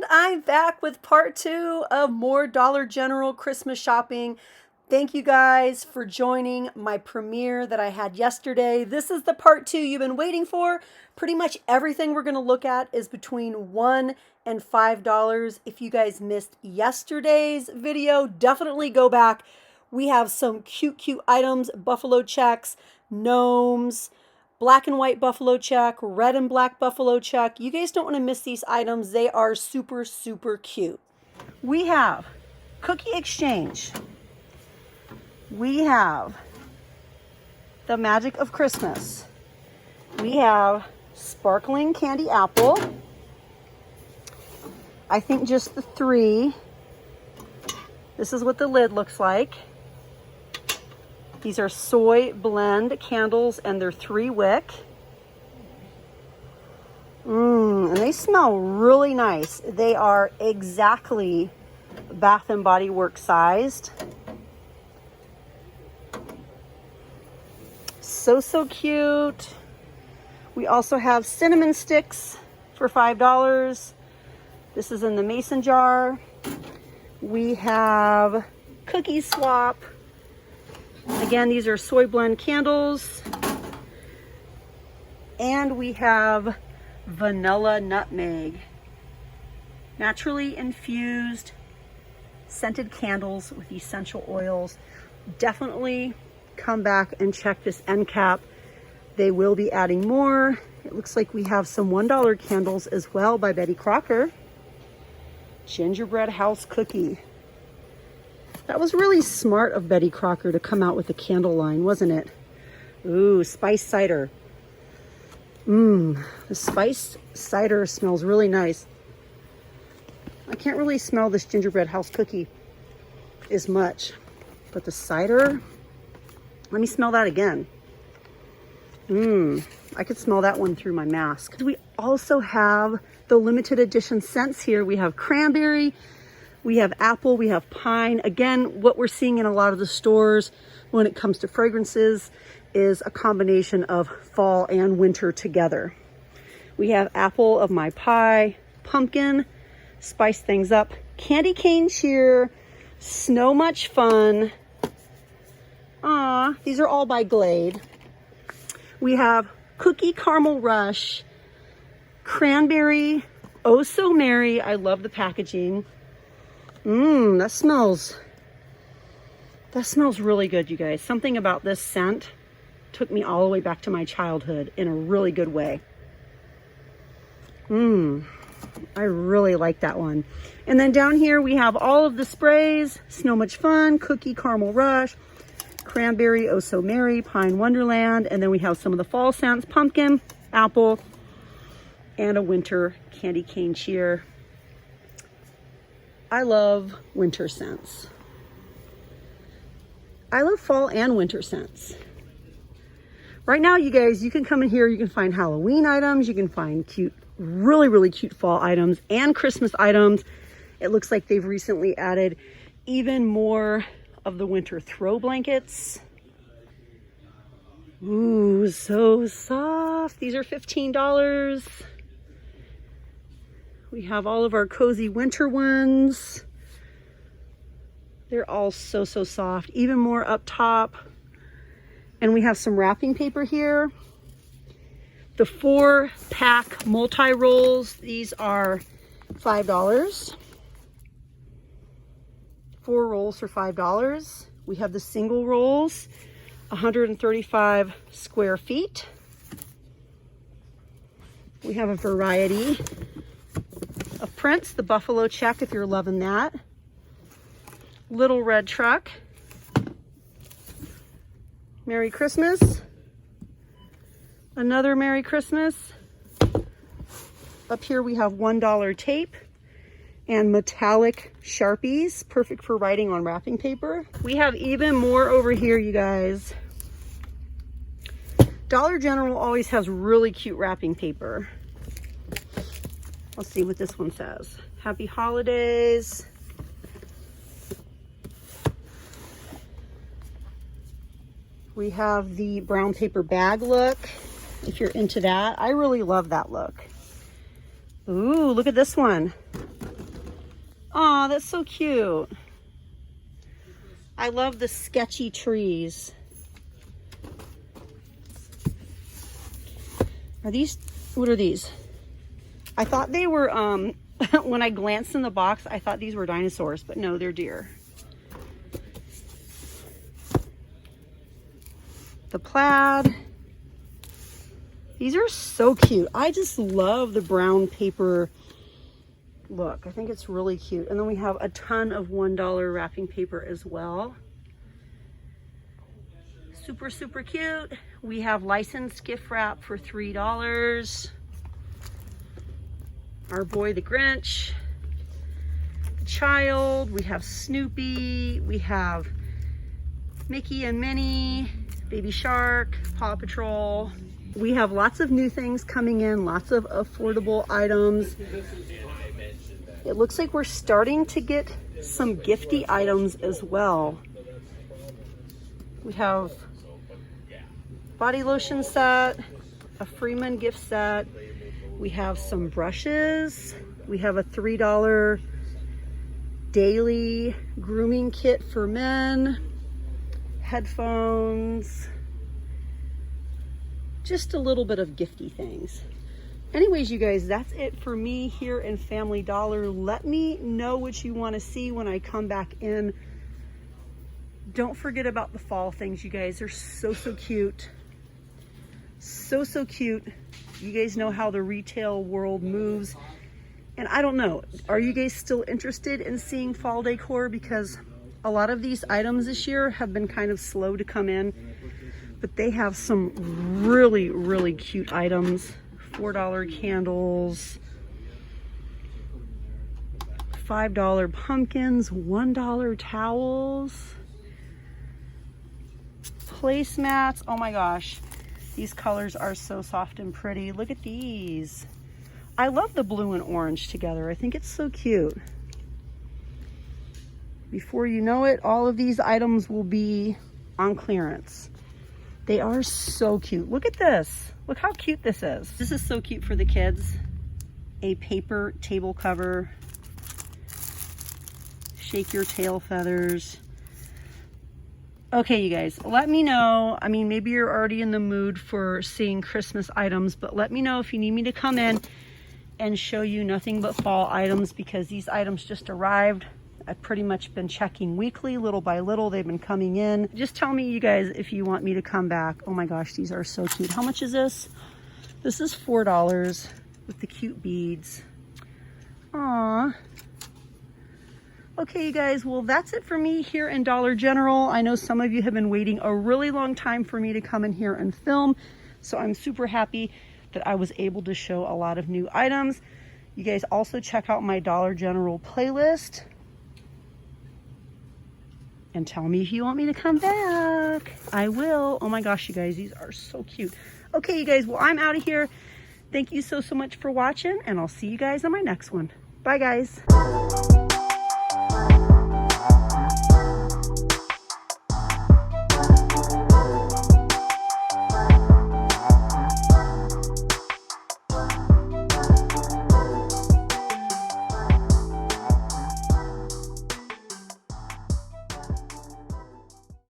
And I'm back with part 2 of more Dollar General Christmas shopping. Thank you guys for joining my premiere that I had yesterday. This is the part 2 you've been waiting for. Pretty much everything we're going to look at is between $1 and $5. If you guys missed yesterday's video, definitely go back. We have some cute items, buffalo checks, gnomes, black and white buffalo check, red and black buffalo check. You guys don't want to miss these items. They are super cute. We have cookie exchange. We have the magic of Christmas. We have sparkling candy apple. I think just the 3. This is what the lid looks like. These are soy blend candles and they're 3 wick. And they smell really nice. They are exactly Bath and Body Works sized. So cute. We also have cinnamon sticks for $5. This is in the mason jar. We have cookie swap. Again, these are soy blend candles. And we have vanilla nutmeg. Naturally infused scented candles with essential oils. Definitely come back and check this end cap. They will be adding more. It looks like we have some $1 candles as well by Betty Crocker. Gingerbread house cookie. That was really smart of Betty Crocker to come out with a candle line, wasn't it? Ooh, spiced cider. The spiced cider smells really nice. I can't really smell this gingerbread house cookie as much, but the cider, let me smell that again. I could smell that one through my mask. We also have the limited edition scents here. We have cranberry, we have apple, we have pine. Again, what we're seeing in a lot of the stores when it comes to fragrances is a combination of fall and winter together. We have apple of my pie, pumpkin, spice things up, candy cane cheer, snow much fun. These are all by Glade. We have cookie caramel rush, cranberry, oh so merry. I love the packaging. That smells really good, you guys. Something about this scent took me all the way back to my childhood in a really good way. I really like that one. And then down here we have all of the sprays, Snow Much Fun, Cookie Caramel Rush, Cranberry, Oh So Merry, Pine Wonderland, and then we have some of the fall scents, pumpkin, apple, and a winter candy cane cheer. I love winter scents. I love fall and winter scents. Right now, you guys, you can come in here, you can find Halloween items, you can find cute, really cute fall items and Christmas items. It looks like they've recently added even more of the winter throw blankets. Ooh, so soft. These are $15. We have all of our cozy winter ones. They're all so soft, even more up top. And we have some wrapping paper here. The 4-pack multi-rolls, these are $5. 4 rolls for $5. We have the single rolls, 135 square feet. We have a variety of prints. The buffalo check, if you're loving that. Little red truck. Merry Christmas. Another Merry Christmas. Up here we have $1 tape and metallic Sharpies, perfect for writing on wrapping paper. We have even more over here, you guys. Dollar General always has really cute wrapping paper. Let's see what this one says. Happy holidays. We have the brown paper bag look, if you're into that. I really love that look. Ooh, look at this one. Aw, that's so cute. I love the sketchy trees. Are these, what are these? I thought they were, when I glanced in the box, I thought these were dinosaurs, but no, they're deer. The plaid. These are so cute. I just love the brown paper look. I think it's really cute. And then we have a ton of $1 wrapping paper as well. Super, super cute. We have licensed gift wrap for $3. Our boy, the Grinch. The child. We have Snoopy. We have Mickey and Minnie. Baby Shark. Paw Patrol. We have lots of new things coming in. Lots of affordable items. It looks like we're starting to get some gifty items as well. We have body lotion set, a Freeman gift set. We have some brushes. We have a $3 daily grooming kit for men, headphones, just a little bit of gifty things. Anyways, you guys, that's it for me here in Family Dollar. Let me know what you want to see when I come back in. Don't forget about the fall things, you guys. They're so, so cute. So, so cute. You guys know how the retail world moves. And I don't know, are you guys still interested in seeing fall decor? Because a lot of these items this year have been kind of slow to come in. But they have some really, really cute items. $4 candles, $5 pumpkins, $1 towels, placemats. Oh my gosh, these colors are so soft and pretty. Look at these. I love the blue and orange together. I think it's so cute. Before you know it, all of these items will be on clearance. They are so cute. Look at this. Look how cute this is. This is so cute for the kids. A paper table cover. Shake your tail feathers. Okay, you guys, let me know. I mean, maybe you're already in the mood for seeing Christmas items, but let me know if you need me to come in and show you nothing but fall items, because these items just arrived. I've pretty much been checking weekly, little by little. They've been coming in. Just tell me, you guys, if you want me to come back. Oh my gosh, these are so cute. How much is this? This is $4 with the cute beads. Aww. Okay, you guys, well, that's it for me here in Dollar General. I know some of you have been waiting a really long time for me to come in here and film, so I'm super happy that I was able to show a lot of new items. You guys also check out my Dollar General playlist. And tell me if you want me to come back. I will. Oh my gosh, you guys, these are so cute. Okay, you guys, well, I'm out of here. Thank you so, so much for watching, and I'll see you guys on my next one. Bye, guys.